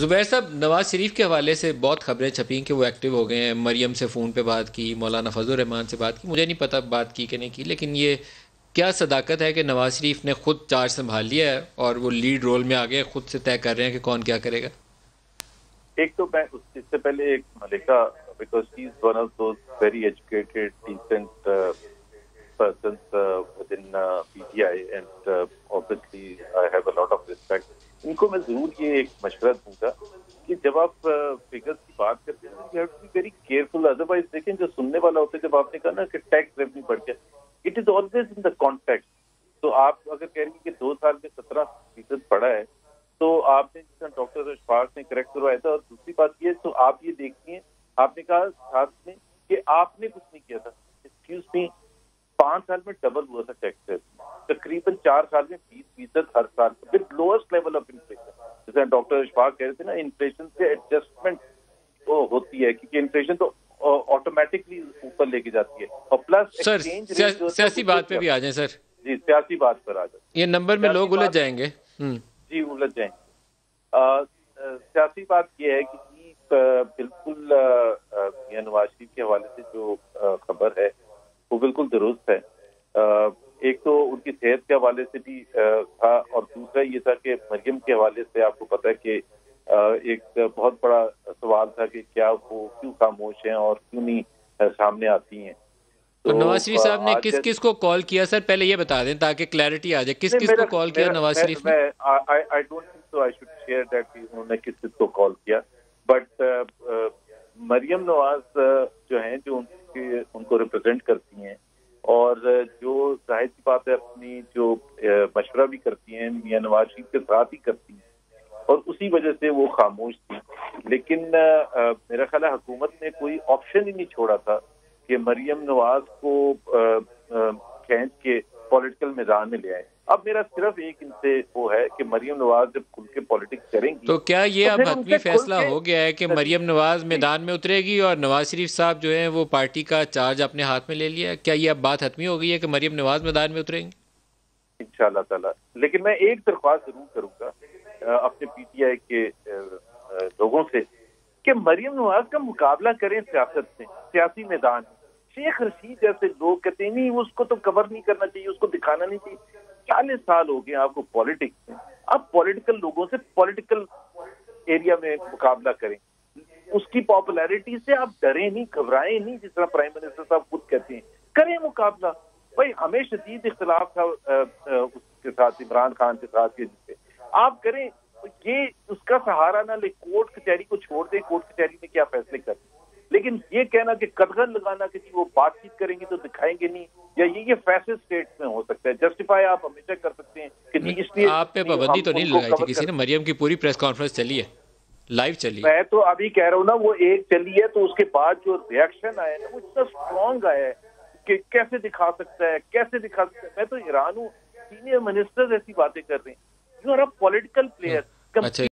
زبیر صاحب، نواز شریف کے حوالے سے بہت خبریں چھپیں کہ وہ ایکٹیو ہو گئے ہیں، مریم سے فون پہ بات کی، مولانا فضل الرحمان سے بات کی، مجھے نہیں پتہ بات کی کہ نہیں کی، لیکن یہ کیا صداقت ہے کہ نواز شریف نے خود چارج سنبھال لیا ہے اور وہ لیڈ رول میں آگے خود سے طے کر رہے ہیں کہ کون کیا کرے گا؟ ایک تو میں اس سے پہلے ایک ملکہ، because she is one of those very educated decent persons within PTI, and obviously I have a lot of respect. ان کو میں ضرور یہ ایک مشورہ دوں گا کہ جب آپ فگرز کی بات کرتے ہیں you have to be very careful. Otherwise دیکھیں جو سننے والا ہوتا ہے، جب آپ نے کہا نا کہ ٹیکس ریونیو بڑھ گیا، it is always in the context. تو آپ اگر کہہ رہی ہیں کہ 2 سال میں 17% بڑھا ہے، تو آپ نے جس طرح ڈاکٹر اشفاق نے کریکٹ کروایا تھا. اور دوسری بات یہ تو آپ یہ دیکھتی ہیں، آپ نے کہا ساتھ میں کہ آپ نے کچھ نہیں کیا تھا. ایکسکیوز می، 5 سال میں ڈبل ہوا تھا ٹیکس، تقریباً 4 سال میں 20% ہر سال with lowest level of inflation. جیسے ڈاکٹر اشفاق کہہ رہے تھے نا، انفلیشن سے ایڈجسٹمنٹ ہوتی ہے، کیونکہ انفلیشن تو آٹومیٹکلی اوپر لے کے جاتی ہے. اور پلس سر، ایکسچینج ریٹ جو ہوتا سیاسی ہے بات پہ بھی آ جائیں سر. جی سیاسی بات پر آ جاتے یہ نمبر ہیں. میں سیاسی لوگ الجھ بات جائیں گے. جی الجھ جائیں. سیاسی بات یہ ہے کہ بالکل نواز شریف کے حوالے سے جو خبر ہے وہ بالکل درست ہے. ایک تو ان کی صحت کے حوالے سے بھی تھا، اور دوسرا یہ تھا کہ مریم کے حوالے سے آپ کو پتا ہے کہ ایک بہت بڑا سوال تھا کہ کیا وہ کیوں خاموش ہیں اور کیوں نہیں سامنے آتی ہیں. تو تو نواز شریف صاحب نے آج کس کس کو کال کیا سر؟ پہلے یہ بتا دیں تاکہ کلیئرٹی آ جائے، کس نہیں، کس کو کال کیا نواز شریف نے؟ I don't think so I should share that انہوں نے کس کو کال کیا. بٹ مریم نواز جو ہیں، جو ان کو ریپرزینٹ کرتی ہیں، اور جو ظاہر سی بات ہے اپنی جو مشورہ بھی کرتی ہیں میاں نواز شریف کے ساتھ ہی کرتی ہیں، اور اسی وجہ سے وہ خاموش تھی. لیکن میرا خیال ہے حکومت نے کوئی آپشن ہی نہیں چھوڑا تھا کہ مریم نواز کو کھینچ کے پولیٹیکل میدان میں لے آئے. اب میرا صرف ایک ان سے وہ ہے کہ مریم نواز جب کھل کے پالیٹکس کریں گی تو کیا یہ تو اب پھر ان حتمی سے کھل فیصلہ کے ہو گیا ہے کہ مریم نواز میدان میں اترے گی اور نواز شریف صاحب جو ہیں وہ پارٹی کا چارج اپنے ہاتھ میں لے لیا؟ کیا یہ اب بات حتمی ہو گئی ہے کہ مریم نواز میدان میں اتریں گی؟ انشاءاللہ تعالی. لیکن میں ایک درخواست ضرور کروں گا اپنے پی ٹی آئی کے لوگوں سے کہ مریم نواز کا مقابلہ کریں سیاست سے، سیاسی میدان میں. شیخ رشید جیسے لوگ کہتے ہیں نہیں اس کو تو کور نہیں کرنا چاہیے، اس کو دکھانا نہیں چاہیے. 40 سال ہو گئے آپ کو پالیٹکس میں، آپ پولیٹیکل لوگوں سے پولیٹیکل ایریا میں مقابلہ کریں. اس کی پاپولیرٹی سے آپ ڈریں نہیں، گھبرائیں نہیں، جس طرح پرائم منسٹر صاحب خود کہتے ہیں. کریں مقابلہ. بھائی ہمیں شدید اختلاف تھا اس کے ساتھ، عمران خان کے ساتھ، جس سے آپ کریں. یہ اس کا سہارا نہ لے، کورٹ کچہری کو چھوڑ دیں، کورٹ کچہری میں کیا فیصلے کریں. لیکن یہ کہنا کہ قدغن لگانا کہ وہ بات چیت کریں گے تو دکھائیں گے نہیں، یا یہ فیصل سٹیٹس میں ہو سکتا ہے. جسٹیفائی آپ ہمیشہ کر سکتے ہیں کہ جی اس لیے آپ پہ نہیں پابندی ہم تو نہیں ان کو لگائی تھی کور کسی کر. نے؟ مریم کی پوری پریس کانفرنس چلی ہے، لائیو چلی ہے. میں تو ابھی کہہ رہا ہوں نا، وہ ایک چلی ہے تو اس کے بعد جو ریئیکشن آیا نا وہ اتنا اسٹرانگ آیا ہے کہ کیسے دکھا سکتا ہے، کیسے دکھا سکتا ہے. میں تو حیران ہوں، سینئر منسٹرز ایسی باتیں کر رہے ہیں. You are a political player. اچھا.